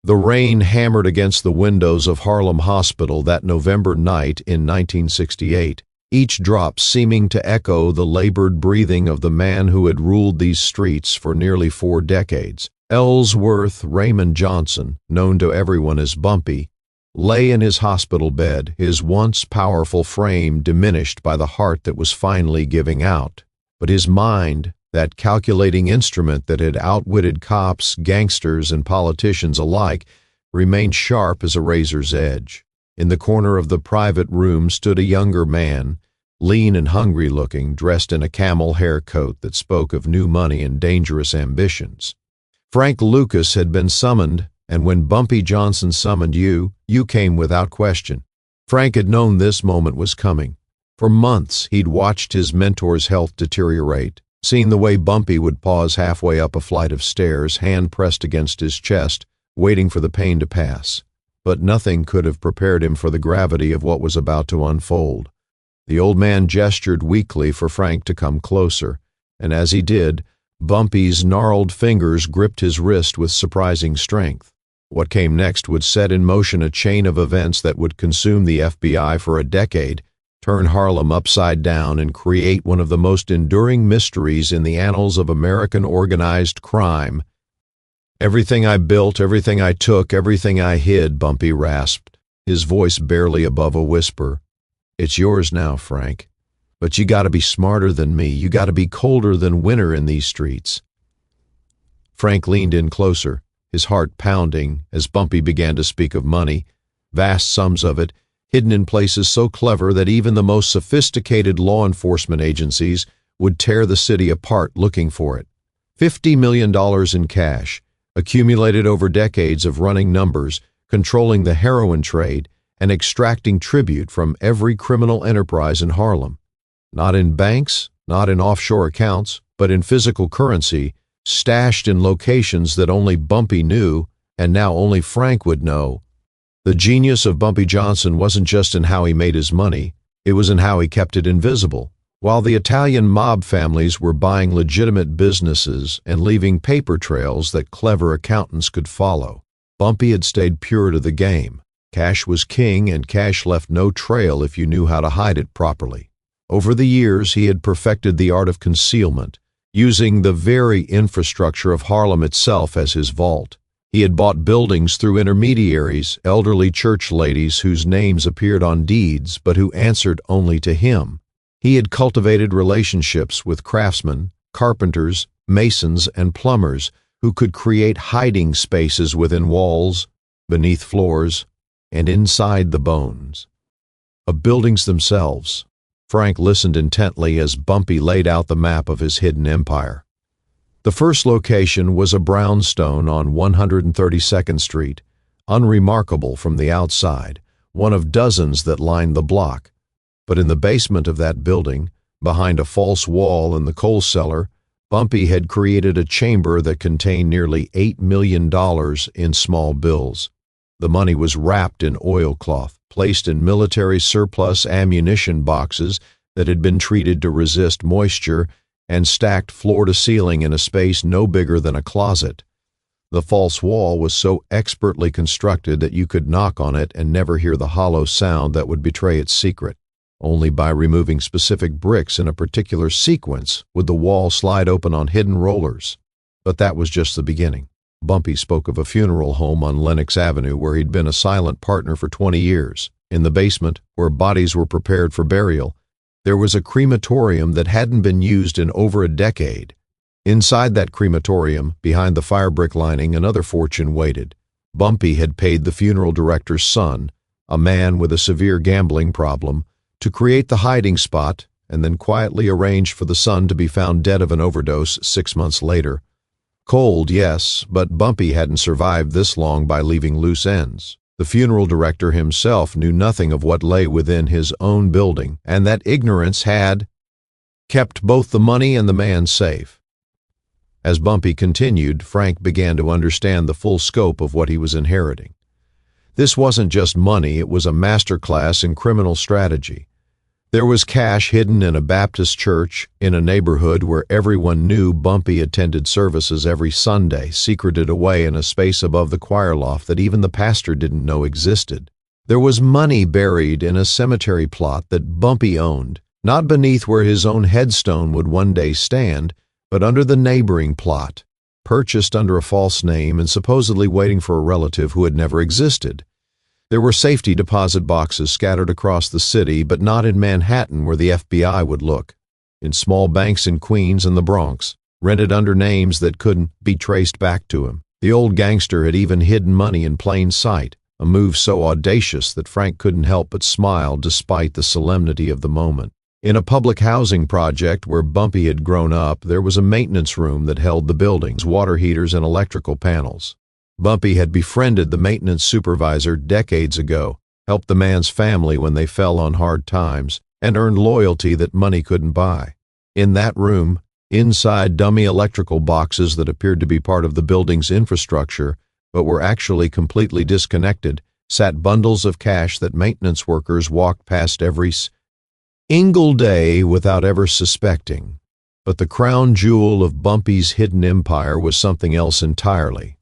The rain hammered against the windows of Harlem Hospital that November night in 1968, each drop seeming to echo the labored breathing of the man who had ruled these streets for nearly 4 decades. Ellsworth Raymond Johnson, known to everyone as Bumpy, lay in his hospital bed, his once powerful frame diminished by the heart that was finally giving out. But his mind, that calculating instrument that had outwitted cops, gangsters, and politicians alike, remained sharp as a razor's edge. In the corner of the private room stood a younger man, lean and hungry-looking, dressed in a camel hair coat that spoke of new money and dangerous ambitions. Frank Lucas had been summoned, and when Bumpy Johnson summoned you, you came without question. Frank had known this moment was coming. For months, he'd watched his mentor's health deteriorate, seen the way Bumpy would pause halfway up a flight of stairs, hand pressed against his chest, waiting for the pain to pass. But nothing could have prepared him for the gravity of what was about to unfold. The old man gestured weakly for Frank to come closer, and as he did, Bumpy's gnarled fingers gripped his wrist with surprising strength. What came next would set in motion a chain of events that would consume the FBI for a decade, turn Harlem upside down, and create one of the most enduring mysteries in the annals of American organized crime. "Everything I built, everything I took, everything I hid," Bumpy rasped, his voice barely above a whisper. "It's yours now, Frank. But you gotta be smarter than me. You gotta be colder than winter in these streets." Frank leaned in closer, his heart pounding as Bumpy began to speak of money, vast sums of it, hidden in places so clever that even the most sophisticated law enforcement agencies would tear the city apart looking for it. $50 million in cash, accumulated over decades of running numbers, controlling the heroin trade, and extracting tribute from every criminal enterprise in Harlem. Not in banks, not in offshore accounts, but in physical currency, stashed in locations that only Bumpy knew, and now only Frank would know. The genius of Bumpy Johnson wasn't just in how he made his money, it was in how he kept it invisible. While the Italian mob families were buying legitimate businesses and leaving paper trails that clever accountants could follow, Bumpy had stayed pure to the game. Cash was king, and cash left no trail if you knew how to hide it properly. Over the years, he had perfected the art of concealment, using the very infrastructure of Harlem itself as his vault. He had bought buildings through intermediaries, elderly church ladies whose names appeared on deeds but who answered only to him. He had cultivated relationships with craftsmen, carpenters, masons, and plumbers who could create hiding spaces within walls, beneath floors, and inside the bones of buildings themselves. Frank listened intently as Bumpy laid out the map of his hidden empire. The first location was a brownstone on 132nd Street, unremarkable from the outside, one of dozens that lined the block. But in the basement of that building, behind a false wall in the coal cellar, Bumpy had created a chamber that contained nearly $8 million in small bills. The money was wrapped in oilcloth, placed in military surplus ammunition boxes that had been treated to resist moisture, and stacked floor to ceiling in a space no bigger than a closet. The false wall was so expertly constructed that you could knock on it and never hear the hollow sound that would betray its secret. Only by removing specific bricks in a particular sequence would the wall slide open on hidden rollers. But that was just the beginning. Bumpy spoke of a funeral home on Lenox Avenue where he'd been a silent partner for 20 years. In the basement, where bodies were prepared for burial, there was a crematorium that hadn't been used in over a decade. Inside that crematorium, behind the fire brick lining, another fortune waited. Bumpy had paid the funeral director's son, a man with a severe gambling problem, to create the hiding spot and then quietly arranged for the son to be found dead of an overdose 6 months later. Cold, yes, but Bumpy hadn't survived this long by leaving loose ends. The funeral director himself knew nothing of what lay within his own building, and that ignorance had kept both the money and the man safe. As Bumpy continued, Frank began to understand the full scope of what he was inheriting. This wasn't just money, it was a masterclass in criminal strategy. There was cash hidden in a Baptist church in a neighborhood where everyone knew Bumpy attended services every Sunday, secreted away in a space above the choir loft that even the pastor didn't know existed. There was money buried in a cemetery plot that Bumpy owned, not beneath where his own headstone would one day stand, but under the neighboring plot, purchased under a false name and supposedly waiting for a relative who had never existed. There were safety deposit boxes scattered across the city, but not in Manhattan where the FBI would look. In small banks in Queens and the Bronx, rented under names that couldn't be traced back to him. The old gangster had even hidden money in plain sight, a move so audacious that Frank couldn't help but smile despite the solemnity of the moment. In a public housing project where Bumpy had grown up, there was a maintenance room that held the building's water heaters and electrical panels. Bumpy had befriended the maintenance supervisor decades ago, helped the man's family when they fell on hard times, and earned loyalty that money couldn't buy. In that room, inside dummy electrical boxes that appeared to be part of the building's infrastructure, but were actually completely disconnected, sat bundles of cash that maintenance workers walked past every single day without ever suspecting. But the crown jewel of Bumpy's hidden empire was something else entirely.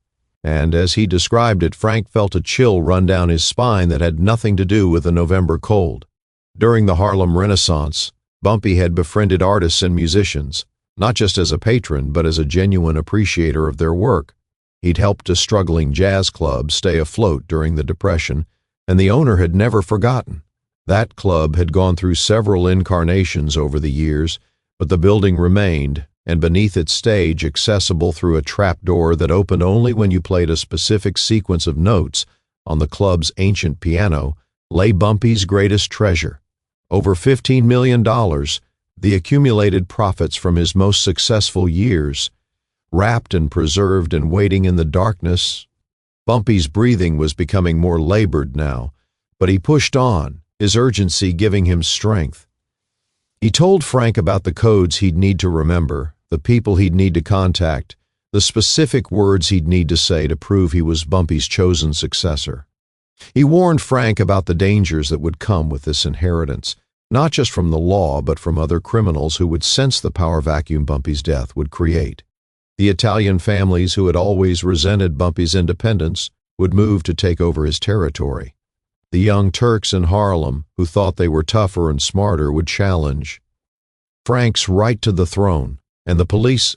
And as he described it, Frank felt a chill run down his spine that had nothing to do with the November cold. During the Harlem Renaissance, Bumpy had befriended artists and musicians, not just as a patron, but as a genuine appreciator of their work. He'd helped a struggling jazz club stay afloat during the Depression, and the owner had never forgotten. That club had gone through several incarnations over the years, but the building remained, and beneath its stage, accessible through a trapdoor that opened only when you played a specific sequence of notes on the club's ancient piano, lay Bumpy's greatest treasure. Over $15 million, the accumulated profits from his most successful years, wrapped and preserved and waiting in the darkness. Bumpy's breathing was becoming more labored now, but he pushed on, his urgency giving him strength. He told Frank about the codes he'd need to remember, the people he'd need to contact, the specific words he'd need to say to prove he was Bumpy's chosen successor. He warned Frank about the dangers that would come with this inheritance, not just from the law but from other criminals who would sense the power vacuum Bumpy's death would create. The Italian families who had always resented Bumpy's independence would move to take over his territory. The young Turks in Harlem, who thought they were tougher and smarter, would challenge Frank's right to the throne, and the police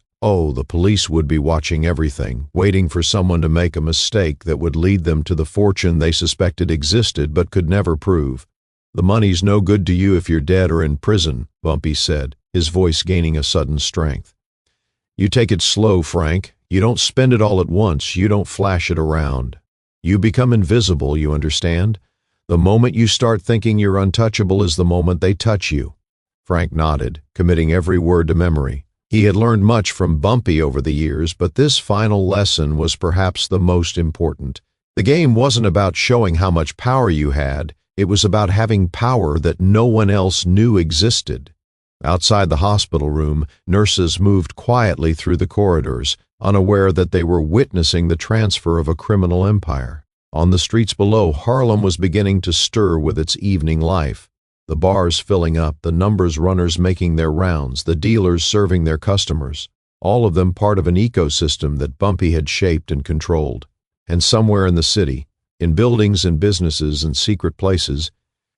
would be watching everything, waiting for someone to make a mistake that would lead them to the fortune they suspected existed but could never prove. "The money's no good to you if you're dead or in prison," Bumpy said, his voice gaining a sudden strength. "You take it slow, Frank. You don't spend it all at once. You don't flash it around. You become invisible, you understand? The moment you start thinking you're untouchable is the moment they touch you." Frank nodded, committing every word to memory. He had learned much from Bumpy over the years, but this final lesson was perhaps the most important. The game wasn't about showing how much power you had. It was about having power that no one else knew existed. Outside the hospital room, nurses moved quietly through the corridors, unaware that they were witnessing the transfer of a criminal empire. On the streets below, Harlem was beginning to stir with its evening life. The bars filling up, the numbers runners making their rounds, the dealers serving their customers, all of them part of an ecosystem that Bumpy had shaped and controlled. And somewhere in the city, in buildings and businesses and secret places,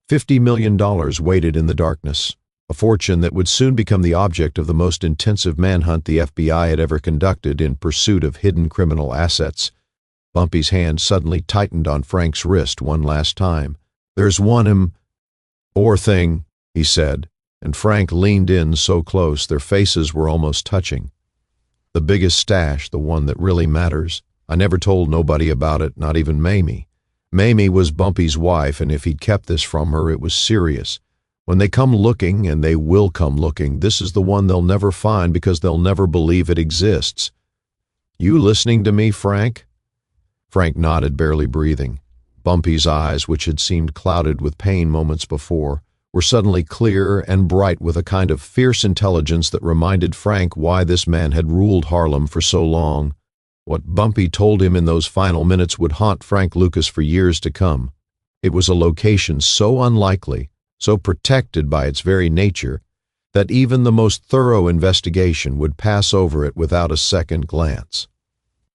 $50 million waited in the darkness, a fortune that would soon become the object of the most intensive manhunt the FBI had ever conducted in pursuit of hidden criminal assets. Bumpy's hand suddenly tightened on Frank's wrist one last time. "There's one thing," he said, and Frank leaned in so close their faces were almost touching. "The biggest stash, the one that really matters. I never told nobody about it, not even Mamie. Mamie was Bumpy's wife, and if he'd kept this from her, it was serious. When they come looking, and they will come looking, this is the one they'll never find because they'll never believe it exists. You listening to me, Frank?" Frank nodded, barely breathing. Bumpy's eyes, which had seemed clouded with pain moments before, were suddenly clear and bright with a kind of fierce intelligence that reminded Frank why this man had ruled Harlem for so long. What Bumpy told him in those final minutes would haunt Frank Lucas for years to come. It was a location so unlikely, so protected by its very nature that even the most thorough investigation would pass over it without a second glance.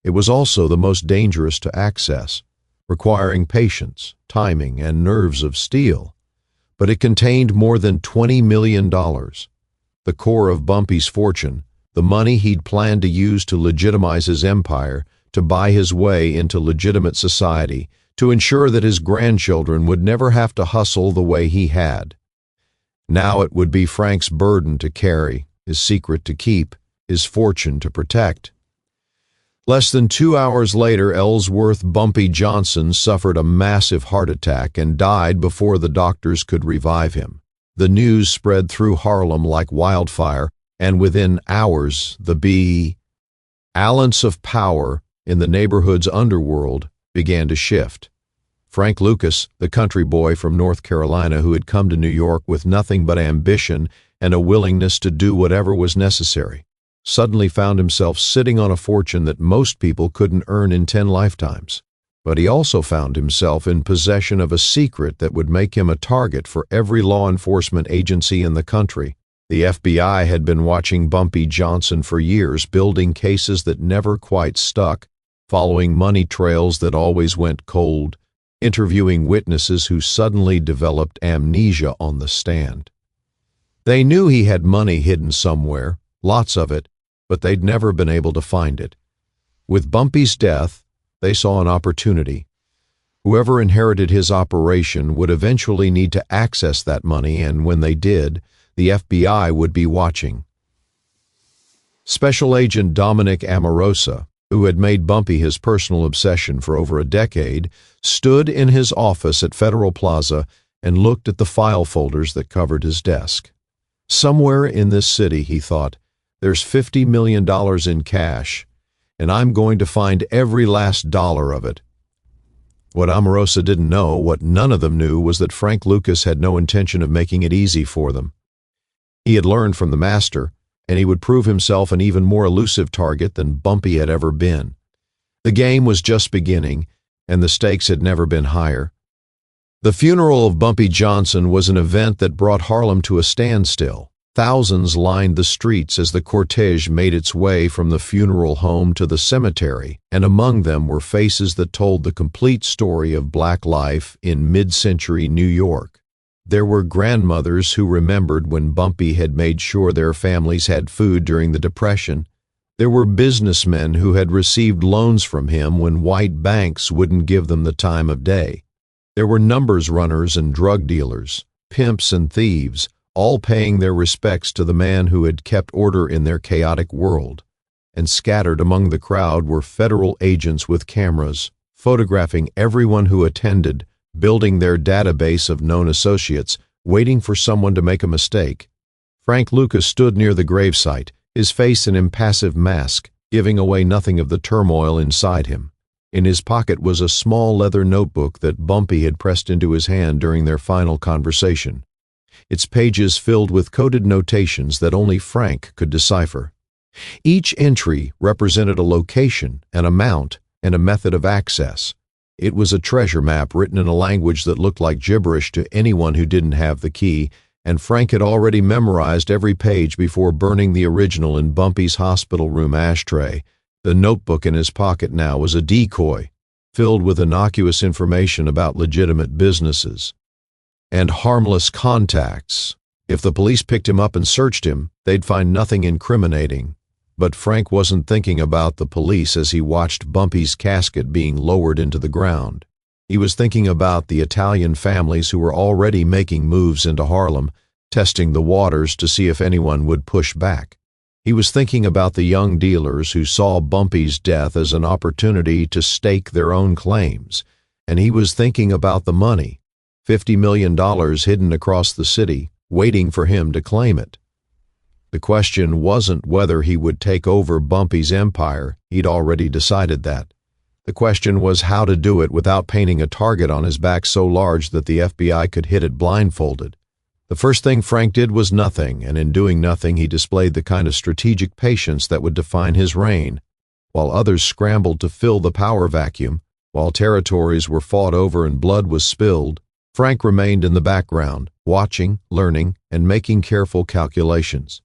It was also the most dangerous to access, requiring patience, timing, and nerves of steel. But it contained more than $20 million, the core of Bumpy's fortune, the money he'd planned to use to legitimize his empire, to buy his way into legitimate society, to ensure that his grandchildren would never have to hustle the way he had. Now it would be Frank's burden to carry, his secret to keep, his fortune to protect. Less than 2 hours later, Ellsworth Bumpy Johnson suffered a massive heart attack and died before the doctors could revive him. The news spread through Harlem like wildfire, and within hours the balance of power in the neighborhood's underworld began to shift. Frank Lucas, the country boy from North Carolina who had come to New York with nothing but ambition and a willingness to do whatever was necessary, suddenly found himself sitting on a fortune that most people couldn't earn in 10 lifetimes. But he also found himself in possession of a secret that would make him a target for every law enforcement agency in the country. The FBI had been watching Bumpy Johnson for years, building cases that never quite stuck, following money trails that always went cold, interviewing witnesses who suddenly developed amnesia on the stand. They knew he had money hidden somewhere, lots of it, but they'd never been able to find it. With Bumpy's death, they saw an opportunity. Whoever inherited his operation would eventually need to access that money, and when they did, the FBI would be watching. Special Agent Dominic Amorosa, who had made Bumpy his personal obsession for over a decade, stood in his office at Federal Plaza and looked at the file folders that covered his desk. Somewhere in this city, he thought, there's $50 million in cash, and I'm going to find every last dollar of it. What Amorosa didn't know, what none of them knew, was that Frank Lucas had no intention of making it easy for them. He had learned from the master, and he would prove himself an even more elusive target than Bumpy had ever been. The game was just beginning, and the stakes had never been higher. The funeral of Bumpy Johnson was an event that brought Harlem to a standstill. Thousands lined the streets as the cortege made its way from the funeral home to the cemetery, and among them were faces that told the complete story of black life in mid-century New York. There were grandmothers who remembered when Bumpy had made sure their families had food during the Depression. There were businessmen who had received loans from him when white banks wouldn't give them the time of day. There were numbers runners and drug dealers, pimps and thieves, all paying their respects to the man who had kept order in their chaotic world. And scattered among the crowd were federal agents with cameras, photographing everyone who attended, building their database of known associates, waiting for someone to make a mistake. Frank Lucas stood near the gravesite, his face an impassive mask, giving away nothing of the turmoil inside him. In his pocket was a small leather notebook that Bumpy had pressed into his hand during their final conversation, its pages filled with coded notations that only Frank could decipher. Each entry represented a location, an amount, and a method of access. It was a treasure map written in a language that looked like gibberish to anyone who didn't have the key, and Frank had already memorized every page before burning the original in Bumpy's hospital room ashtray. The notebook in his pocket now was a decoy, filled with innocuous information about legitimate businesses and harmless contacts. If the police picked him up and searched him, they'd find nothing incriminating. But Frank wasn't thinking about the police as he watched Bumpy's casket being lowered into the ground. He was thinking about the Italian families who were already making moves into Harlem, testing the waters to see if anyone would push back. He was thinking about the young dealers who saw Bumpy's death as an opportunity to stake their own claims. And he was thinking about the money, $50 million hidden across the city, waiting for him to claim it. The question wasn't whether he would take over Bumpy's empire. He'd already decided that. The question was how to do it without painting a target on his back so large that the FBI could hit it blindfolded. The first thing Frank did was nothing, and in doing nothing he displayed the kind of strategic patience that would define his reign. While others scrambled to fill the power vacuum, while territories were fought over and blood was spilled, Frank remained in the background, watching, learning, and making careful calculations.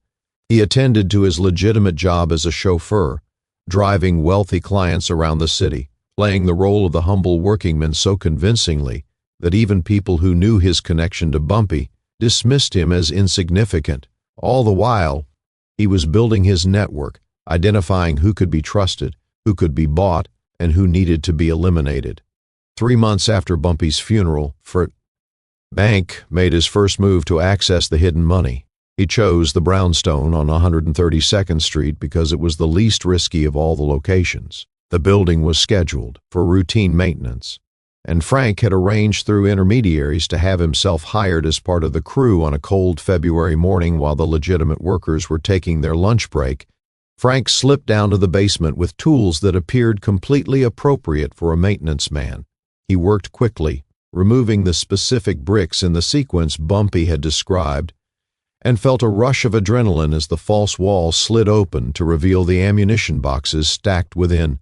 He attended to his legitimate job as a chauffeur, driving wealthy clients around the city, playing the role of the humble workingman so convincingly that even people who knew his connection to Bumpy dismissed him as insignificant. All the while, he was building his network, identifying who could be trusted, who could be bought, and who needed to be eliminated. 3 months after Bumpy's funeral, Frank made his first move to access the hidden money. He chose the brownstone on 132nd Street because it was the least risky of all the locations. The building was scheduled for routine maintenance, and Frank had arranged through intermediaries to have himself hired as part of the crew on a cold February morning while the legitimate workers were taking their lunch break. Frank slipped down to the basement with tools that appeared completely appropriate for a maintenance man. He worked quickly, removing the specific bricks in the sequence Bumpy had described, and felt a rush of adrenaline as the false wall slid open to reveal the ammunition boxes stacked within.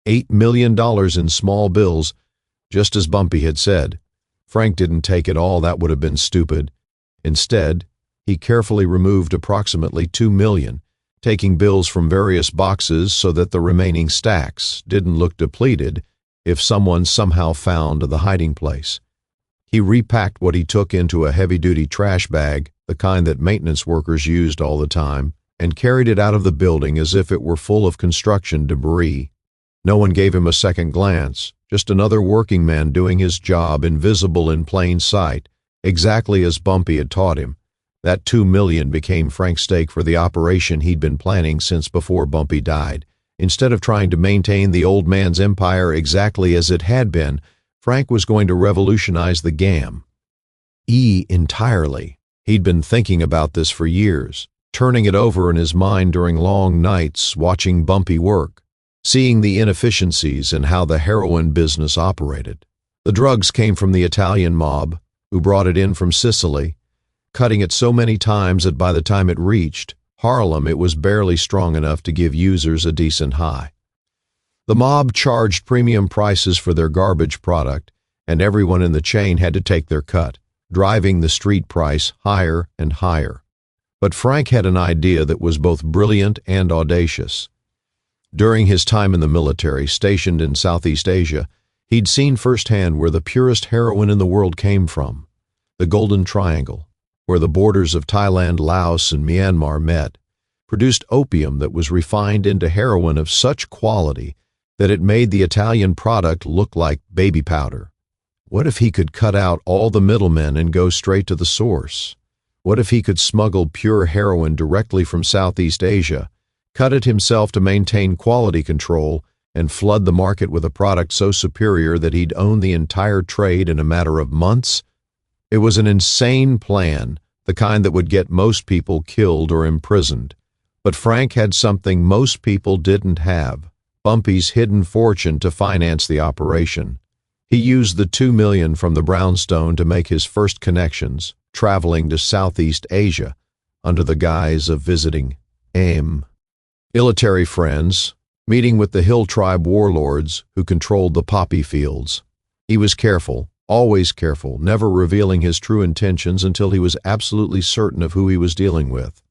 $8 million in small bills, just as Bumpy had said. Frank didn't take it all, that would have been stupid. Instead, he carefully removed approximately $2 million, taking bills from various boxes so that the remaining stacks didn't look depleted if someone somehow found the hiding place. He repacked what he took into a heavy-duty trash bag, the kind that maintenance workers used all the time, and carried it out of the building as if it were full of construction debris. No one gave him a second glance, just another working man doing his job, invisible in plain sight, exactly as Bumpy had taught him. That $2 million became Frank's stake for the operation he'd been planning since before Bumpy died. Instead of trying to maintain the old man's empire exactly as it had been, Frank was going to revolutionize the GAM. Entirely. He'd been thinking about this for years, turning it over in his mind during long nights, watching Bumpy work, seeing the inefficiencies and how the heroin business operated. The drugs came from the Italian mob, who brought it in from Sicily, cutting it so many times that by the time it reached Harlem, it was barely strong enough to give users a decent high. The mob charged premium prices for their garbage product, and everyone in the chain had to take their cut, driving the street price higher and higher. But Frank had an idea that was both brilliant and audacious. During his time in the military, stationed in Southeast Asia, he'd seen firsthand where the purest heroin in the world came from, the Golden Triangle, where the borders of Thailand, Laos, and Myanmar met, produced opium that was refined into heroin of such quality that it made the Italian product look like baby powder. What if he could cut out all the middlemen and go straight to the source? What if he could smuggle pure heroin directly from Southeast Asia, cut it himself to maintain quality control, and flood the market with a product so superior that he'd own the entire trade in a matter of months? It was an insane plan, the kind that would get most people killed or imprisoned. But Frank had something most people didn't have: Bumpy's hidden fortune to finance the operation. He used the $2 million from the brownstone to make his first connections, traveling to Southeast Asia under the guise of visiting military friends, meeting with the Hill Tribe warlords who controlled the poppy fields. He was careful, always careful, never revealing his true intentions until he was absolutely certain of who he was dealing with.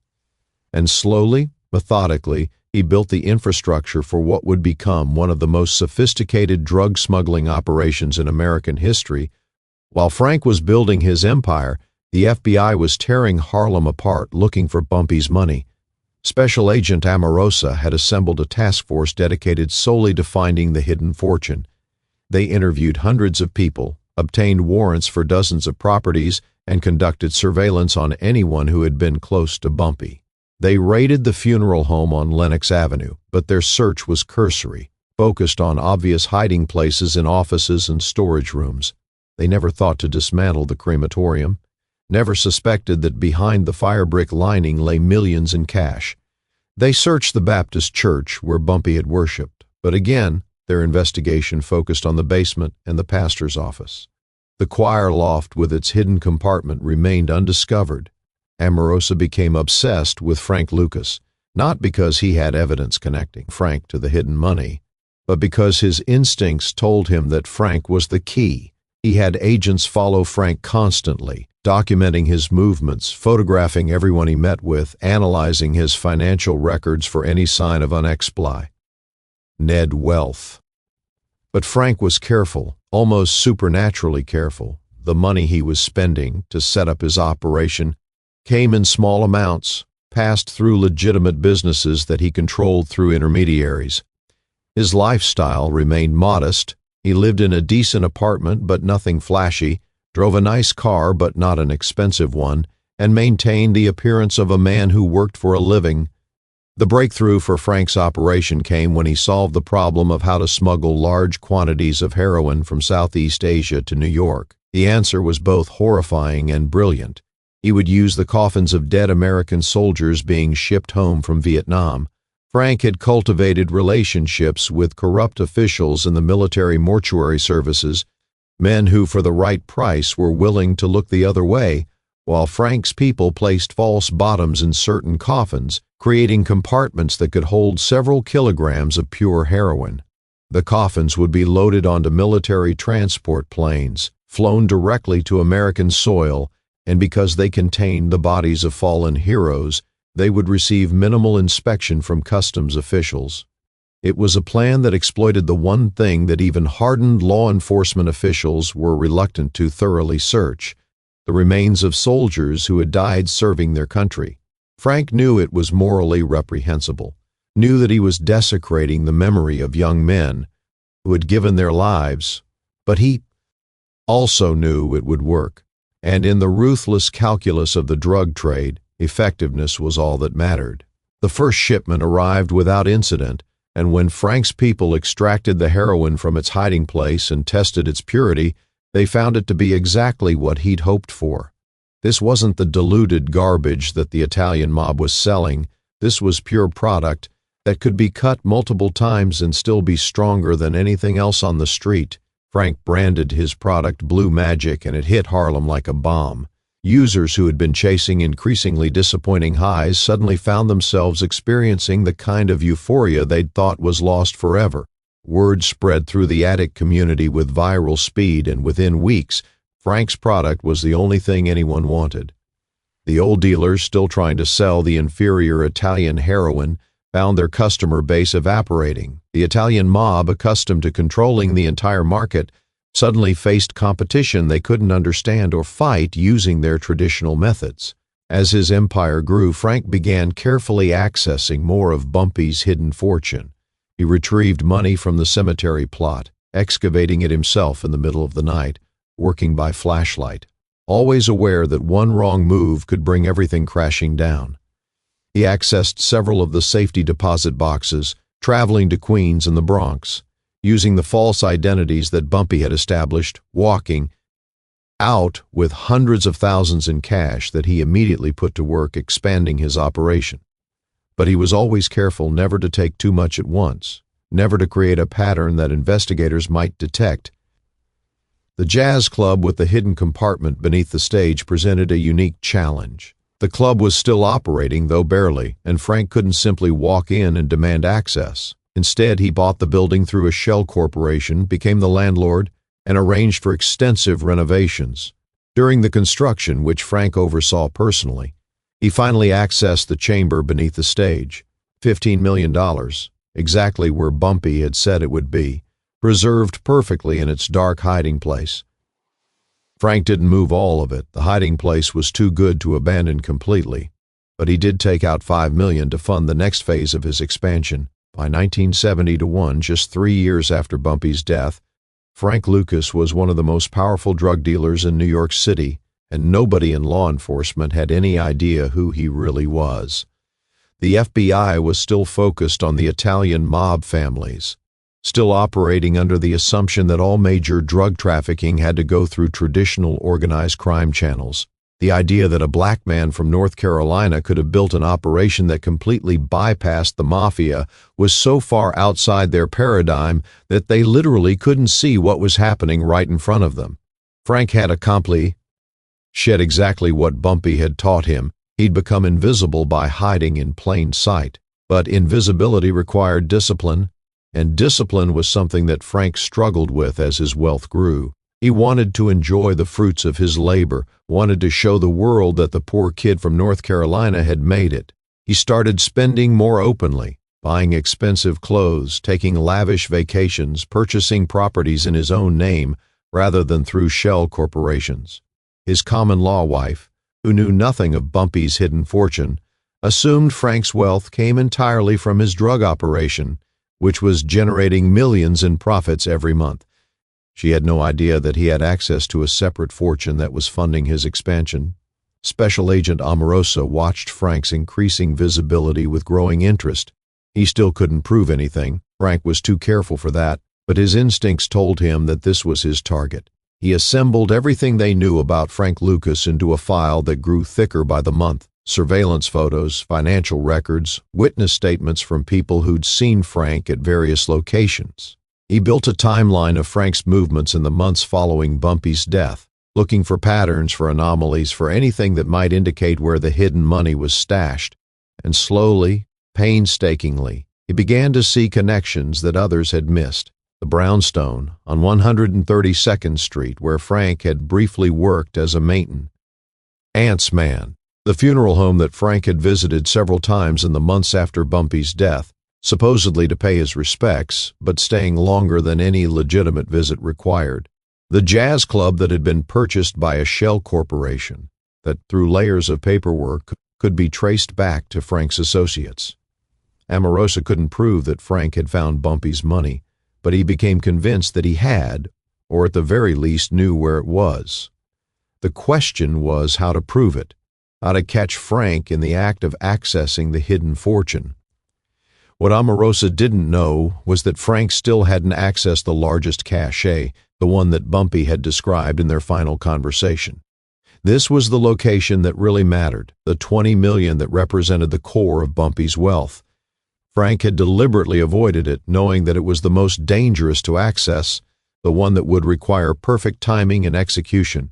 And slowly, methodically, he built the infrastructure for what would become one of the most sophisticated drug smuggling operations in American history. While Frank was building his empire, the FBI was tearing Harlem apart looking for Bumpy's money. Special Agent Omarosa had assembled a task force dedicated solely to finding the hidden fortune. They interviewed hundreds of people, obtained warrants for dozens of properties, and conducted surveillance on anyone who had been close to Bumpy. They raided the funeral home on Lenox Avenue, but their search was cursory, focused on obvious hiding places in offices and storage rooms. They never thought to dismantle the crematorium, never suspected that behind the firebrick lining lay millions in cash. They searched the Baptist church where Bumpy had worshipped, but again, their investigation focused on the basement and the pastor's office. The choir loft with its hidden compartment remained undiscovered. Omarosa became obsessed with Frank Lucas, not because he had evidence connecting Frank to the hidden money, but because his instincts told him that Frank was the key, He had agents follow Frank constantly, documenting his movements, photographing everyone he met with, analyzing his financial records for any sign of unexploit. Net wealth. But Frank was careful, almost supernaturally careful. The money he was spending to set up his operation came in small amounts, passed through legitimate businesses that he controlled through intermediaries. His lifestyle remained modest. He lived in a decent apartment but nothing flashy, drove a nice car but not an expensive one, and maintained the appearance of a man who worked for a living. The breakthrough for Frank's operation came when he solved the problem of how to smuggle large quantities of heroin from Southeast Asia to New York. The answer was both horrifying and brilliant. He would use the coffins of dead American soldiers being shipped home from Vietnam. Frank had cultivated relationships with corrupt officials in the military mortuary services, men who for the right price were willing to look the other way, while Frank's people placed false bottoms in certain coffins, creating compartments that could hold several kilograms of pure heroin. The coffins would be loaded onto military transport planes, flown directly to American soil, and because they contained the bodies of fallen heroes, they would receive minimal inspection from customs officials. It was a plan that exploited the one thing that even hardened law enforcement officials were reluctant to thoroughly search: the remains of soldiers who had died serving their country. Frank knew it was morally reprehensible, knew that he was desecrating the memory of young men who had given their lives, but he also knew it would work. And in the ruthless calculus of the drug trade, effectiveness was all that mattered. The first shipment arrived without incident, and when Frank's people extracted the heroin from its hiding place and tested its purity, they found it to be exactly what he'd hoped for. This wasn't the diluted garbage that the Italian mob was selling. This was pure product that could be cut multiple times and still be stronger than anything else on the street. Frank branded his product Blue Magic, and it hit Harlem like a bomb. Users who had been chasing increasingly disappointing highs suddenly found themselves experiencing the kind of euphoria they'd thought was lost forever. Word spread through the addict community with viral speed, and within weeks, Frank's product was the only thing anyone wanted. The old dealers, still trying to sell the inferior Italian heroin, found their customer base evaporating. The Italian mob, accustomed to controlling the entire market, suddenly faced competition they couldn't understand or fight using their traditional methods. As his empire grew, Frank began carefully accessing more of Bumpy's hidden fortune. He retrieved money from the cemetery plot, excavating it himself in the middle of the night, working by flashlight, always aware that one wrong move could bring everything crashing down. He accessed several of the safety deposit boxes, traveling to Queens and the Bronx, using the false identities that Bumpy had established, walking out with hundreds of thousands in cash that he immediately put to work expanding his operation. But he was always careful never to take too much at once, never to create a pattern that investigators might detect. The jazz club with the hidden compartment beneath the stage presented a unique challenge. The club was still operating, though barely, and Frank couldn't simply walk in and demand access. Instead, he bought the building through a shell corporation, became the landlord, and arranged for extensive renovations. During the construction, which Frank oversaw personally, he finally accessed the chamber beneath the stage. $15 million, exactly where Bumpy had said it would be, preserved perfectly in its dark hiding place. Frank didn't move all of it. The hiding place was too good to abandon completely, but he did take out $5 million to fund the next phase of his expansion. By 1971, just 3 years after Bumpy's death, Frank Lucas was one of the most powerful drug dealers in New York City, and nobody in law enforcement had any idea who he really was. The FBI was still focused on the Italian mob families, still operating under the assumption that all major drug trafficking had to go through traditional organized crime channels. The idea that a black man from North Carolina could have built an operation that completely bypassed the Mafia was so far outside their paradigm that they literally couldn't see what was happening right in front of them. Frank had accomplished exactly what Bumpy had taught him. He'd become invisible by hiding in plain sight. But invisibility required discipline, and discipline was something that Frank struggled with as his wealth grew. He wanted to enjoy the fruits of his labor, wanted to show the world that the poor kid from North Carolina had made it. He started spending more openly, buying expensive clothes, taking lavish vacations, purchasing properties in his own name rather than through shell corporations. His common-law wife, who knew nothing of Bumpy's hidden fortune, assumed Frank's wealth came entirely from his drug operation, which was generating millions in profits every month. She had no idea that he had access to a separate fortune that was funding his expansion. Special Agent Omarosa watched Frank's increasing visibility with growing interest. He still couldn't prove anything. Frank was too careful for that, but his instincts told him that this was his target. He assembled everything they knew about Frank Lucas into a file that grew thicker by the month. Surveillance photos, financial records, witness statements from people who'd seen Frank at various locations. He built a timeline of Frank's movements in the months following Bumpy's death, looking for patterns, for anomalies, for anything that might indicate where the hidden money was stashed. And slowly, painstakingly, he began to see connections that others had missed. The brownstone on 132nd Street, where Frank had briefly worked as a maintenance man. The funeral home that Frank had visited several times in the months after Bumpy's death, supposedly to pay his respects, but staying longer than any legitimate visit required. The jazz club that had been purchased by a shell corporation that, through layers of paperwork, could be traced back to Frank's associates. Omarosa couldn't prove that Frank had found Bumpy's money, but he became convinced that he had, or at the very least knew where it was. The question was how to prove it, how to catch Frank in the act of accessing the hidden fortune. What Omarosa didn't know was that Frank still hadn't accessed the largest cache, the one that Bumpy had described in their final conversation. This was the location that really mattered, the $20 million that represented the core of Bumpy's wealth. Frank had deliberately avoided it, knowing that it was the most dangerous to access, the one that would require perfect timing and execution.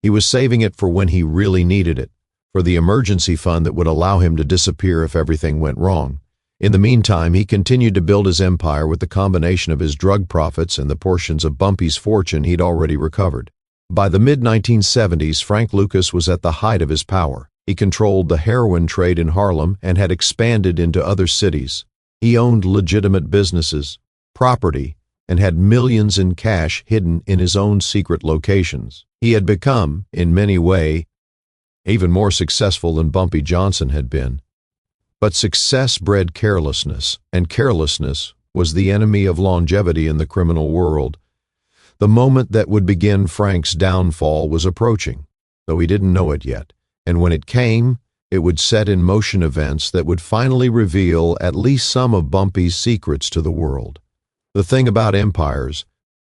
He was saving it for when he really needed it, for the emergency fund that would allow him to disappear if everything went wrong. In the meantime, he continued to build his empire with the combination of his drug profits and the portions of Bumpy's fortune he'd already recovered. By the mid-1970s, Frank Lucas was at the height of his power. He controlled the heroin trade in Harlem and had expanded into other cities. He owned legitimate businesses, property, and had millions in cash hidden in his own secret locations. He had become, in many ways, even more successful than Bumpy Johnson had been. But success bred carelessness, and carelessness was the enemy of longevity in the criminal world. The moment that would begin Frank's downfall was approaching, though he didn't know it yet, and when it came, it would set in motion events that would finally reveal at least some of Bumpy's secrets to the world. The thing about empires,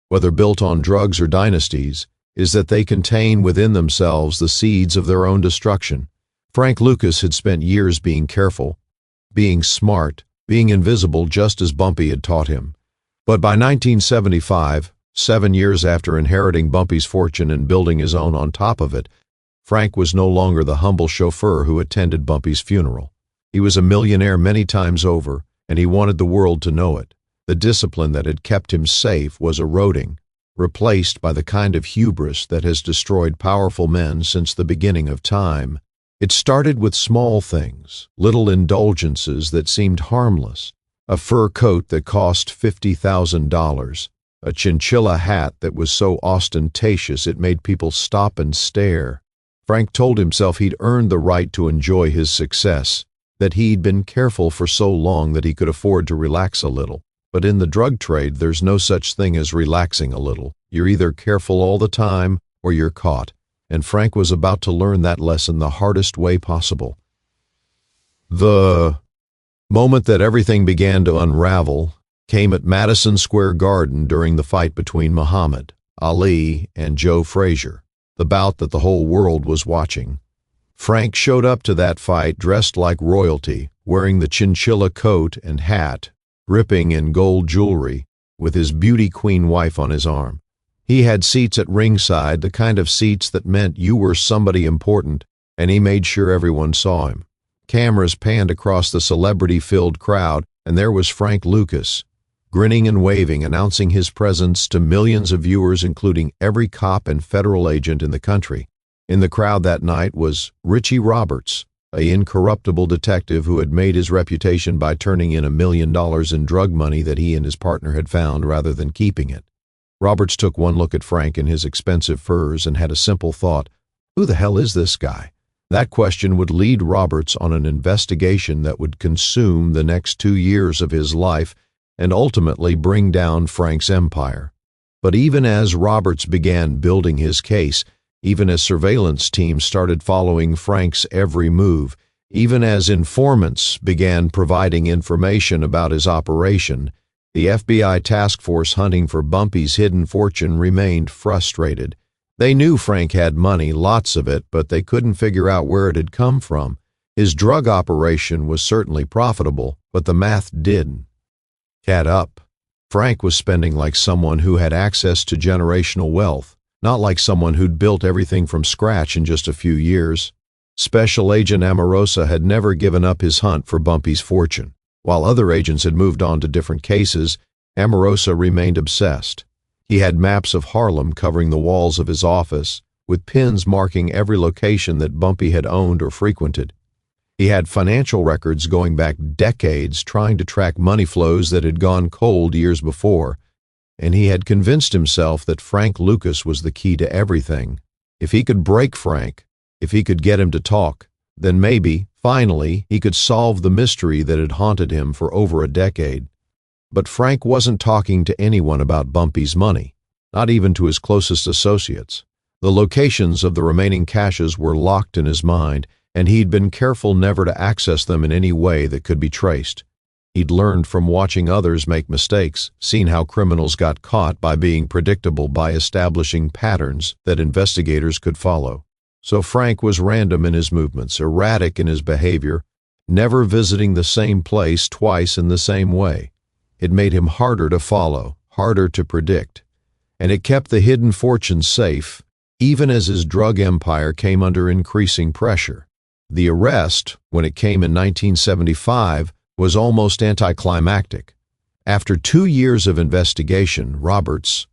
whether built on drugs or dynasties, is that they contain within themselves the seeds of their own destruction. Frank Lucas had spent years being careful, being smart, being invisible, just as Bumpy had taught him. But by 1975, 7 years after inheriting Bumpy's fortune and building his own on top of it, Frank was no longer the humble chauffeur who attended Bumpy's funeral. He was a millionaire many times over, and he wanted the world to know it. The discipline that had kept him safe was eroding, replaced by the kind of hubris that has destroyed powerful men since the beginning of time. It started with small things, little indulgences that seemed harmless, a fur coat that cost $50,000, a chinchilla hat that was so ostentatious it made people stop and stare. Frank told himself he'd earned the right to enjoy his success, that he'd been careful for so long that he could afford to relax a little. But in the drug trade, there's no such thing as relaxing a little. You're either careful all the time or you're caught. And Frank was about to learn that lesson the hardest way possible. The moment that everything began to unravel came at Madison Square Garden during the fight between Muhammad Ali and Joe Frazier, the bout that the whole world was watching. Frank showed up to that fight dressed like royalty, wearing the chinchilla coat and hat, dripping in gold jewelry, with his beauty queen wife on his arm. He had seats at ringside, the kind of seats that meant you were somebody important, and he made sure everyone saw him. Cameras panned across the celebrity-filled crowd, and there was Frank Lucas, grinning and waving, announcing his presence to millions of viewers, including every cop and federal agent in the country. In the crowd that night was Richie Roberts, an incorruptible detective who had made his reputation by turning in $1 million in drug money that he and his partner had found rather than keeping it. Roberts took one look at Frank in his expensive furs and had a simple thought: who the hell is this guy? That question would lead Roberts on an investigation that would consume the next 2 years of his life and ultimately bring down Frank's empire. But even as Roberts began building his case, even as surveillance teams started following Frank's every move, even as informants began providing information about his operation, the FBI task force hunting for Bumpy's hidden fortune remained frustrated. They knew Frank had money, lots of it, but they couldn't figure out where it had come from. His drug operation was certainly profitable, but the math didn't add up. Frank was spending like someone who had access to generational wealth, not like someone who'd built everything from scratch in just a few years. Special Agent Omarosa had never given up his hunt for Bumpy's fortune. While other agents had moved on to different cases, Omarosa remained obsessed. He had maps of Harlem covering the walls of his office, with pins marking every location that Bumpy had owned or frequented. He had financial records going back decades trying to track money flows that had gone cold years before, and he had convinced himself that Frank Lucas was the key to everything. If he could break Frank, if he could get him to talk, then maybe, finally, he could solve the mystery that had haunted him for over a decade. But Frank wasn't talking to anyone about Bumpy's money, not even to his closest associates. The locations of the remaining caches were locked in his mind, and he'd been careful never to access them in any way that could be traced. He'd learned from watching others make mistakes, seen how criminals got caught by being predictable, by establishing patterns that investigators could follow. So Frank was random in his movements, erratic in his behavior, never visiting the same place twice in the same way. It made him harder to follow, harder to predict, and it kept the hidden fortune safe, even as his drug empire came under increasing pressure. The arrest, when it came in 1975, was almost anticlimactic. After 2 years of investigation, Roberts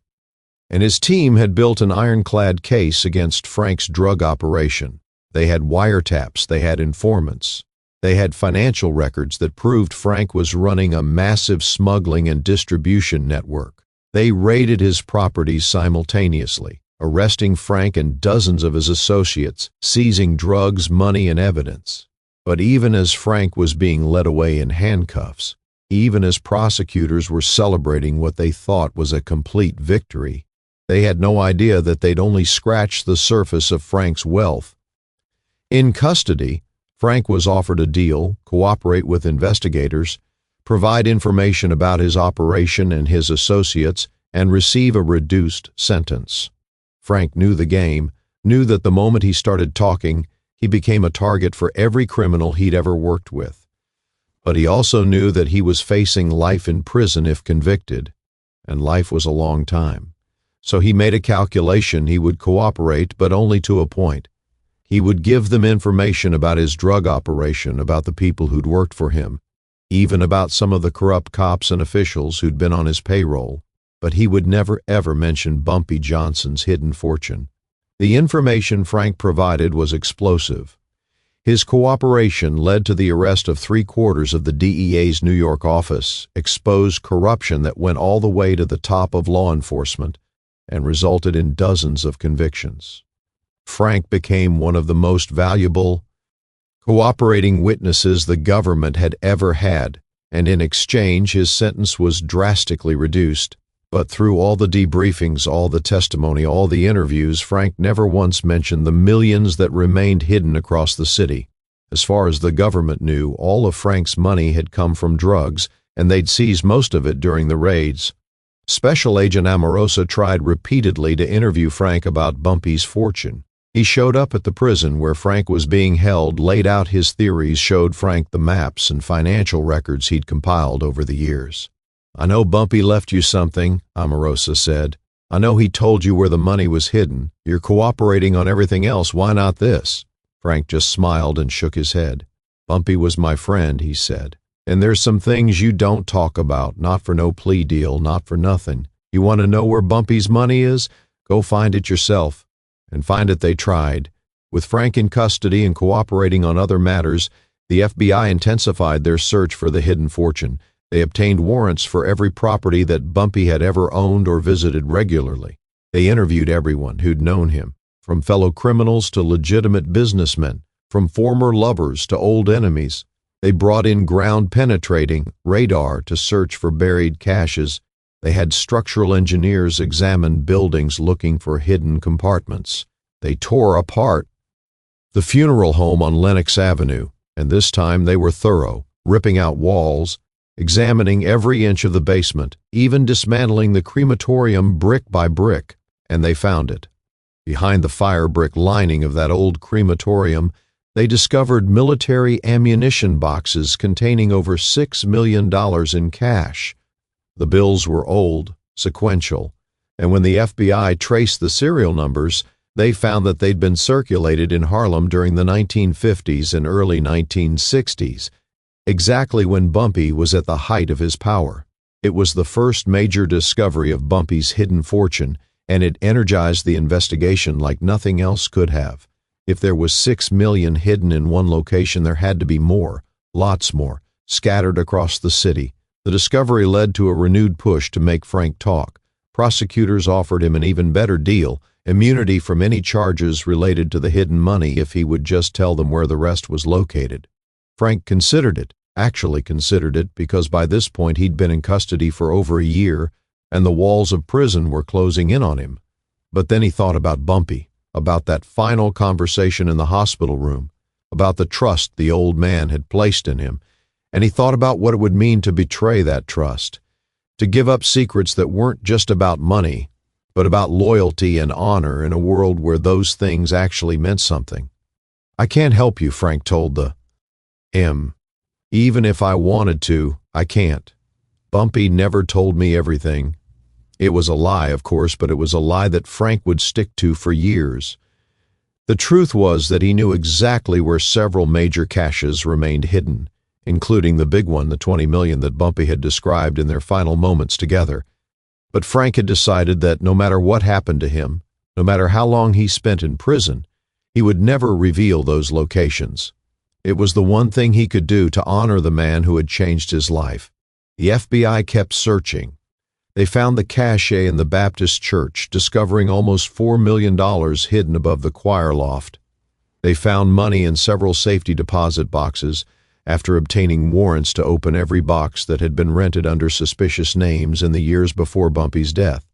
and his team had built an ironclad case against Frank's drug operation. They had wiretaps, they had informants, they had financial records that proved Frank was running a massive smuggling and distribution network. They raided his properties simultaneously, arresting Frank and dozens of his associates, seizing drugs, money, and evidence. But even as Frank was being led away in handcuffs, even as prosecutors were celebrating what they thought was a complete victory, they had no idea that they'd only scratched the surface of Frank's wealth. In custody, Frank was offered a deal: cooperate with investigators, provide information about his operation and his associates, and receive a reduced sentence. Frank knew the game, knew that the moment he started talking, he became a target for every criminal he'd ever worked with. But he also knew that he was facing life in prison if convicted, and life was a long time. So he made a calculation: he would cooperate, but only to a point. He would give them information about his drug operation, about the people who'd worked for him, even about some of the corrupt cops and officials who'd been on his payroll. But he would never ever mention Bumpy Johnson's hidden fortune. The information Frank provided was explosive. His cooperation led to the arrest of 3/4 of the DEA's New York office, exposed corruption that went all the way to the top of law enforcement, and resulted in dozens of convictions. Frank became one of the most valuable cooperating witnesses the government had ever had, and in exchange his sentence was drastically reduced. But through all the debriefings, all the testimony, all the interviews, Frank never once mentioned the millions that remained hidden across the city. As far as the government knew, all of Frank's money had come from drugs, and they'd seized most of it during the raids. Special Agent Omarosa tried repeatedly to interview Frank about Bumpy's fortune. He showed up at the prison where Frank was being held, laid out his theories, showed Frank the maps and financial records he'd compiled over the years. "I know Bumpy left you something," Omarosa said. "I know he told you where the money was hidden. You're cooperating on everything else. Why not this?" Frank just smiled and shook his head. "Bumpy was my friend," he said. And there's some things you don't talk about, not for no plea deal, not for nothing. You want to know where Bumpy's money is? Go find it yourself. And find it they tried. With Frank in custody and cooperating on other matters, the FBI intensified their search for the hidden fortune. They obtained warrants for every property that Bumpy had ever owned or visited regularly. They interviewed everyone who'd known him, from fellow criminals to legitimate businessmen, from former lovers to old enemies. They brought in ground-penetrating radar to search for buried caches. They had structural engineers examine buildings looking for hidden compartments. They tore apart the funeral home on Lenox Avenue, and this time they were thorough, ripping out walls, examining every inch of the basement, even dismantling the crematorium brick by brick, and they found it. Behind the fire brick lining of that old crematorium, they discovered military ammunition boxes containing over $6 million in cash. The bills were old, sequential, and when the FBI traced the serial numbers, they found that they'd been circulated in Harlem during the 1950s and early 1960s, exactly when Bumpy was at the height of his power. It was the first major discovery of Bumpy's hidden fortune, and it energized the investigation like nothing else could have. If there was $6 million hidden in one location, there had to be more, lots more, scattered across the city. The discovery led to a renewed push to make Frank talk. Prosecutors offered him an even better deal, immunity from any charges related to the hidden money if he would just tell them where the rest was located. Frank considered it, actually considered it, because by this point he'd been in custody for over a year, and the walls of prison were closing in on him. But then he thought about Bumpy, about that final conversation in the hospital room, about the trust the old man had placed in him, and he thought about what it would mean to betray that trust, to give up secrets that weren't just about money, but about loyalty and honor in a world where those things actually meant something. "I can't help you," Frank told the M. "Even if I wanted to, I can't. Bumpy never told me everything." It was a lie, of course, but it was a lie that Frank would stick to for years. The truth was that he knew exactly where several major caches remained hidden, including the big one, the $20 million that Bumpy had described in their final moments together. But Frank had decided that no matter what happened to him, no matter how long he spent in prison, he would never reveal those locations. It was the one thing he could do to honor the man who had changed his life. The FBI kept searching. They found the cache in the Baptist church, discovering almost $4 million hidden above the choir loft. They found money in several safety deposit boxes, after obtaining warrants to open every box that had been rented under suspicious names in the years before Bumpy's death.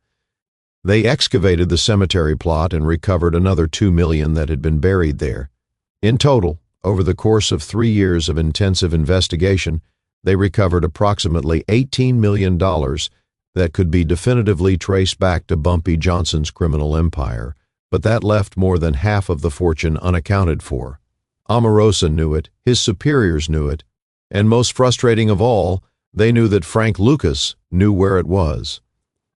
They excavated the cemetery plot and recovered another $2 million that had been buried there. In total, over the course of 3 years of intensive investigation, they recovered approximately $18 million that could be definitively traced back to Bumpy Johnson's criminal empire, but that left more than half of the fortune unaccounted for. Omarosa knew it, his superiors knew it, and most frustrating of all, they knew that Frank Lucas knew where it was.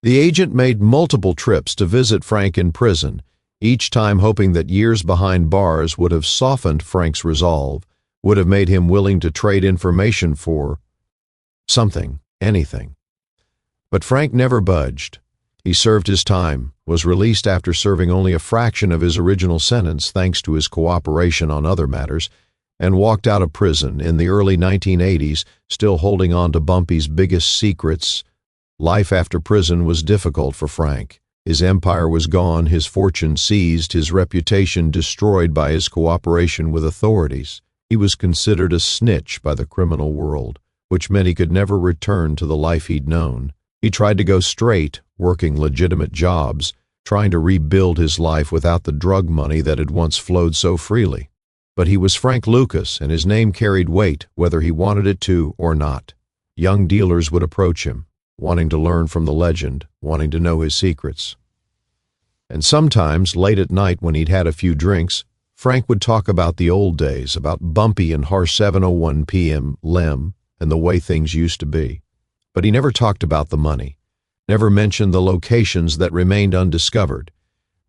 The agent made multiple trips to visit Frank in prison, each time hoping that years behind bars would have softened Frank's resolve, would have made him willing to trade information for something, anything. But Frank never budged. He served his time, was released after serving only a fraction of his original sentence thanks to his cooperation on other matters, and walked out of prison in the early 1980s, still holding on to Bumpy's biggest secrets. Life after prison was difficult for Frank. His empire was gone, his fortune seized, his reputation destroyed by his cooperation with authorities. He was considered a snitch by the criminal world, which meant he could never return to the life he'd known. He tried to go straight, working legitimate jobs, trying to rebuild his life without the drug money that had once flowed so freely. But he was Frank Lucas, and his name carried weight whether he wanted it to or not. Young dealers would approach him, wanting to learn from the legend, wanting to know his secrets. And sometimes, late at night when he'd had a few drinks, Frank would talk about the old days, about Bumpy and Har 7:01 p.m. Lem, and the way things used to be. But he never talked about the money, never mentioned the locations that remained undiscovered.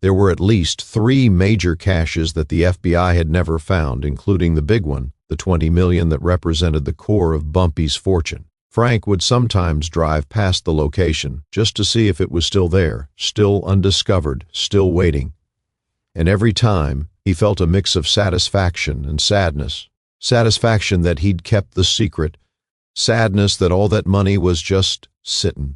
There were at least 3 major caches that the FBI had never found, including the big one, the 20 million that represented the core of Bumpy's fortune. Frank would sometimes drive past the location just to see if it was still there, still undiscovered, still waiting. And every time, he felt a mix of satisfaction and sadness. Satisfaction that he'd kept the secret. Sadness that all that money was just sitting.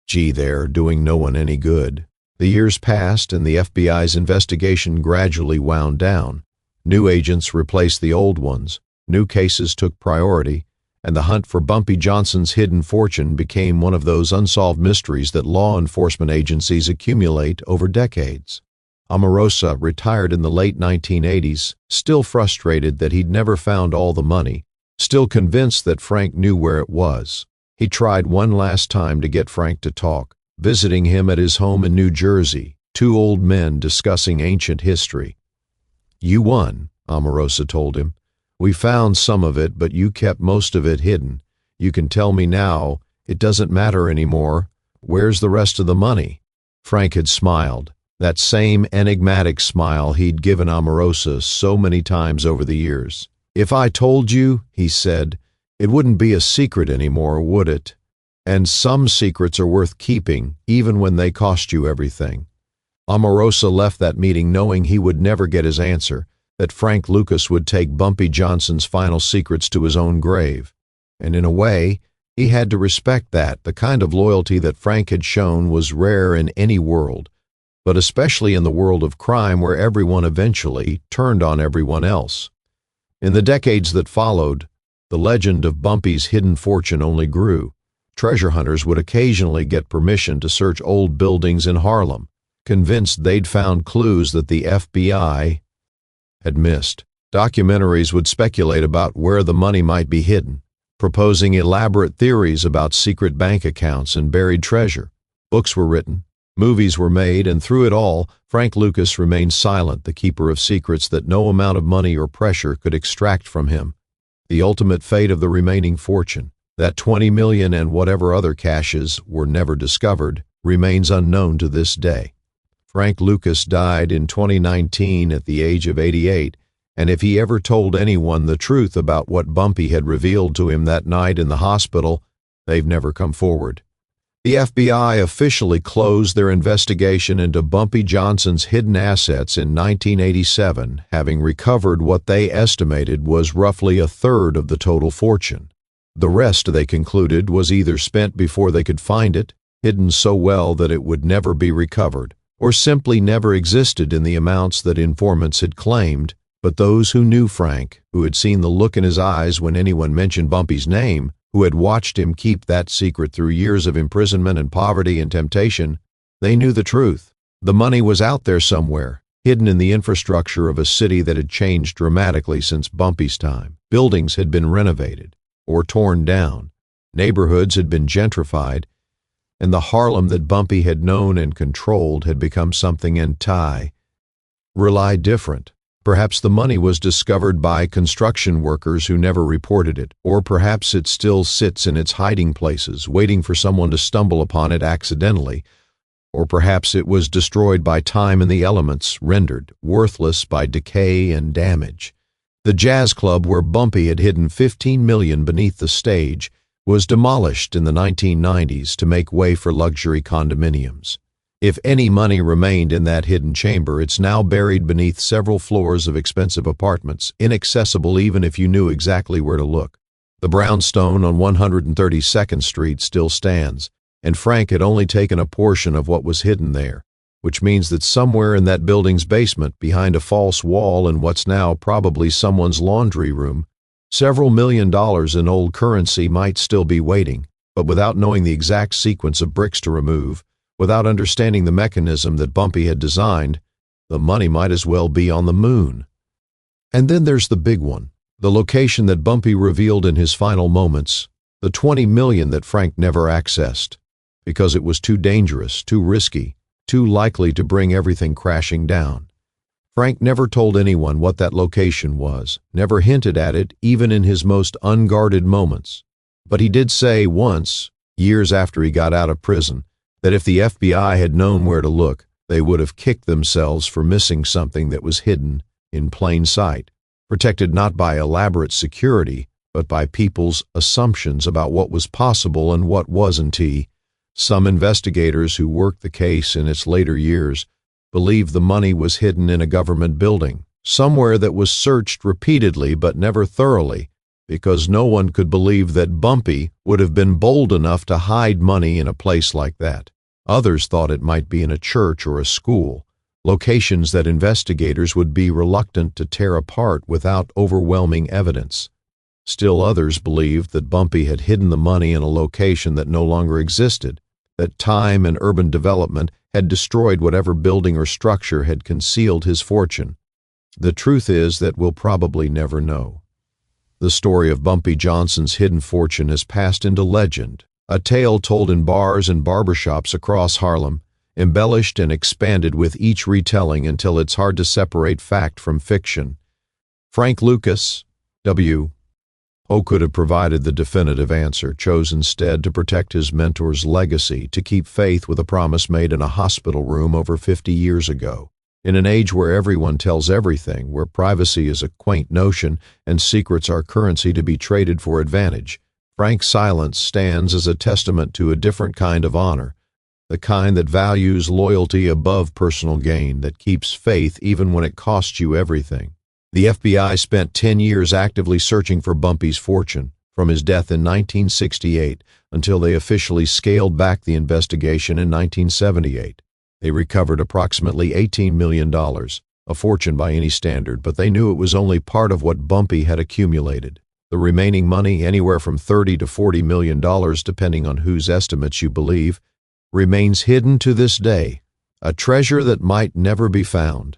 Gee there, doing no one any good. The years passed and the FBI's investigation gradually wound down. New agents replaced the old ones. New cases took priority, and the hunt for Bumpy Johnson's hidden fortune became one of those unsolved mysteries that law enforcement agencies accumulate over decades. Omarosa retired in the late 1980s, still frustrated that he'd never found all the money, still convinced that Frank knew where it was. He tried one last time to get Frank to talk, visiting him at his home in New Jersey, two old men discussing ancient history. "You won," Omarosa told him. "We found some of it, but you kept most of it hidden. You can tell me now, it doesn't matter anymore. Where's the rest of the money?" Frank had smiled, that same enigmatic smile he'd given Omarosa so many times over the years. "If I told you," he said, "it wouldn't be a secret anymore, would it? And some secrets are worth keeping, even when they cost you everything." Omarosa left that meeting knowing he would never get his answer, that Frank Lucas would take Bumpy Johnson's final secrets to his own grave. And in a way, he had to respect that. The kind of loyalty that Frank had shown was rare in any world, but especially in the world of crime where everyone eventually turned on everyone else. In the decades that followed, the legend of Bumpy's hidden fortune only grew. Treasure hunters would occasionally get permission to search old buildings in Harlem, convinced they'd found clues that the FBI had missed. Documentaries would speculate about where the money might be hidden, proposing elaborate theories about secret bank accounts and buried treasure. Books were written, movies were made, and through it all, Frank Lucas remained silent, the keeper of secrets that no amount of money or pressure could extract from him. The ultimate fate of the remaining fortune, that 20 million and whatever other caches were never discovered, remains unknown to this day. Frank Lucas died in 2019 at the age of 88, and if he ever told anyone the truth about what Bumpy had revealed to him that night in the hospital, they've never come forward. The FBI officially closed their investigation into Bumpy Johnson's hidden assets in 1987, having recovered what they estimated was roughly a third of the total fortune. The rest, they concluded, was either spent before they could find it, hidden so well that it would never be recovered, or simply never existed in the amounts that informants had claimed. But those who knew Frank, who had seen the look in his eyes when anyone mentioned Bumpy's name, who had watched him keep that secret through years of imprisonment and poverty and temptation, they knew the truth. The money was out there somewhere, hidden in the infrastructure of a city that had changed dramatically since Bumpy's time. Buildings had been renovated or torn down. Neighborhoods had been gentrified, and the Harlem that Bumpy had known and controlled had become something entirely different. Perhaps the money was discovered by construction workers who never reported it, or perhaps it still sits in its hiding places, waiting for someone to stumble upon it accidentally, or perhaps it was destroyed by time and the elements, rendered worthless by decay and damage. The jazz club where Bumpy had hidden 15 million beneath the stage was demolished in the 1990s to make way for luxury condominiums. If any money remained in that hidden chamber, it's now buried beneath several floors of expensive apartments, inaccessible even if you knew exactly where to look. The brownstone on 132nd Street still stands, and Frank had only taken a portion of what was hidden there, which means that somewhere in that building's basement, behind a false wall in what's now probably someone's laundry room, several $1 million in old currency might still be waiting. But without knowing the exact sequence of bricks to remove, without understanding the mechanism that Bumpy had designed, the money might as well be on the moon. And then there's the big one, the location that Bumpy revealed in his final moments, the 20 million that Frank never accessed, because it was too dangerous, too risky, too likely to bring everything crashing down. Frank never told anyone what that location was, never hinted at it even in his most unguarded moments. But he did say once, years after he got out of prison, that if the FBI had known where to look, they would have kicked themselves for missing something that was hidden in plain sight. protected not by elaborate security, but by people's assumptions about what was possible and what wasn't. Some investigators who worked the case in its later years believed the money was hidden in a government building, somewhere that was searched repeatedly but never thoroughly, because no one could believe that Bumpy would have been bold enough to hide money in a place like that. Others thought it might be in a church or a school, locations that investigators would be reluctant to tear apart without overwhelming evidence. Still others believed that Bumpy had hidden the money in a location that no longer existed, that time and urban development had destroyed whatever building or structure had concealed his fortune. The truth is that we'll probably never know. The story of Bumpy Johnson's hidden fortune has passed into legend, a tale told in bars and barbershops across Harlem, embellished and expanded with each retelling until it's hard to separate fact from fiction. Frank Lucas, W. could have provided the definitive answer, chose instead to protect his mentor's legacy, to keep faith with a promise made in a hospital room over 50 years ago. In an age where everyone tells everything, where privacy is a quaint notion and secrets are currency to be traded for advantage, Frank's silence stands as a testament to a different kind of honor, the kind that values loyalty above personal gain, that keeps faith even when it costs you everything. The FBI spent 10 years actively searching for Bumpy's fortune, from his death in 1968 until they officially scaled back the investigation in 1978. They recovered approximately $18 million, a fortune by any standard, but they knew it was only part of what Bumpy had accumulated. The remaining money, anywhere from $30 to $40 million, depending on whose estimates you believe, remains hidden to this day, a treasure that might never be found,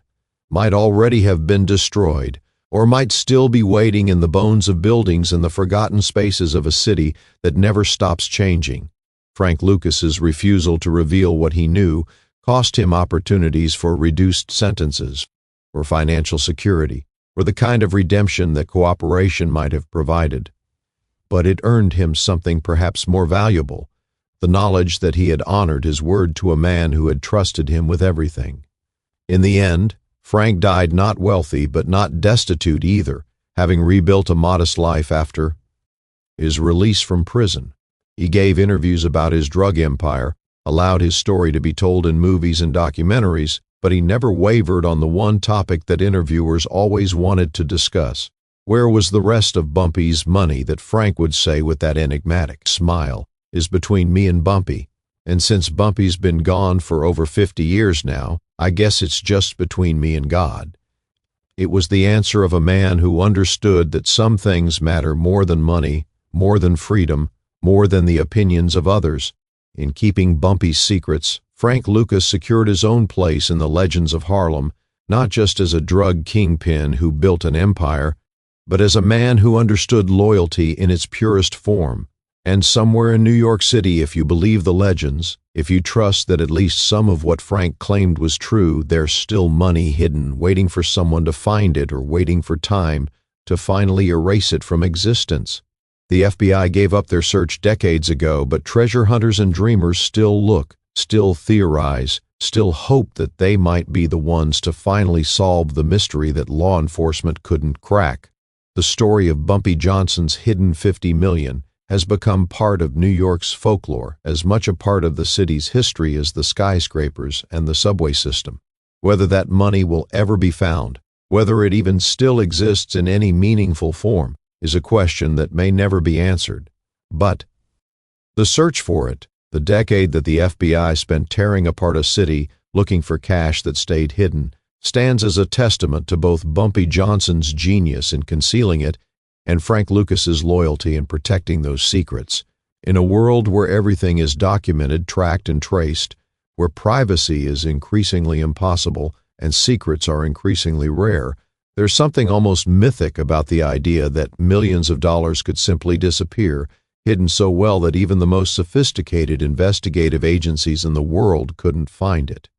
might already have been destroyed, or might still be waiting in the bones of buildings in the forgotten spaces of a city that never stops changing. Frank Lucas's refusal to reveal what he knew cost him opportunities for reduced sentences, for financial security, or the kind of redemption that cooperation might have provided. But it earned him something perhaps more valuable, the knowledge that he had honored his word to a man who had trusted him with everything. In the end, Frank died not wealthy but not destitute either, having rebuilt a modest life after his release from prison. He gave interviews about his drug empire, allowed his story to be told in movies and documentaries, but he never wavered on the one topic that interviewers always wanted to discuss. Where was the rest of Bumpy's money that Frank would say with that enigmatic smile, is between me and Bumpy, and since Bumpy's been gone for over 50 years now, I guess it's just between me and God. It was the answer of a man who understood that some things matter more than money, more than freedom, more than the opinions of others. In keeping Bumpy's secrets, Frank Lucas secured his own place in the legends of Harlem, not just as a drug kingpin who built an empire, but as a man who understood loyalty in its purest form. And somewhere in New York City, if you believe the legends, if you trust that at least some of what Frank claimed was true, there's still money hidden, waiting for someone to find it or waiting for time to finally erase it from existence. The FBI gave up their search decades ago, but treasure hunters and dreamers still look, still theorize, still hope that they might be the ones to finally solve the mystery that law enforcement couldn't crack. The story of Bumpy Johnson's hidden $50 million has become part of New York's folklore, as much a part of the city's history as the skyscrapers and the subway system. Whether that money will ever be found, whether it even still exists in any meaningful form, is a question that may never be answered. But the search for it, the decade that the FBI spent tearing apart a city looking for cash that stayed hidden, stands as a testament to both Bumpy Johnson's genius in concealing it and Frank Lucas's loyalty in protecting those secrets. In a world where everything is documented, tracked, and traced, where privacy is increasingly impossible and secrets are increasingly rare, there's something almost mythic about the idea that millions of dollars could simply disappear, hidden so well that even the most sophisticated investigative agencies in the world couldn't find it.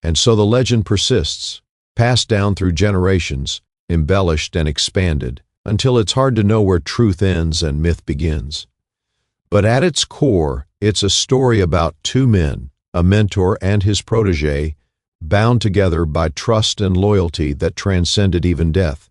And so the legend persists, passed down through generations, embellished and expanded, until it's hard to know where truth ends and myth begins. But at its core, it's a story about two men, a mentor and his protégé, bound together by trust and loyalty that transcended even death.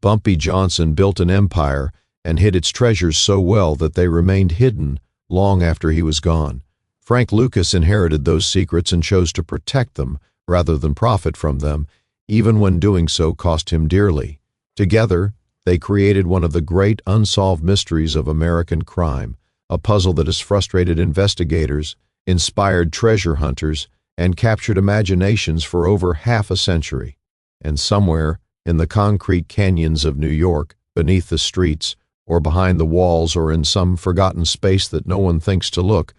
Bumpy Johnson built an empire and hid its treasures so well that they remained hidden long after he was gone. Frank Lucas inherited those secrets and chose to protect them rather than profit from them, even when doing so cost him dearly. Together, they created one of the great unsolved mysteries of American crime, a puzzle that has frustrated investigators, inspired treasure hunters, and captured imaginations for over half a century. And somewhere, in the concrete canyons of New York, beneath the streets, or behind the walls, or in some forgotten space that no one thinks to look,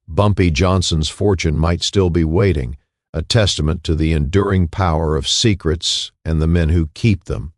Bumpy Johnson's fortune might still be waiting, a testament to the enduring power of secrets and the men who keep them.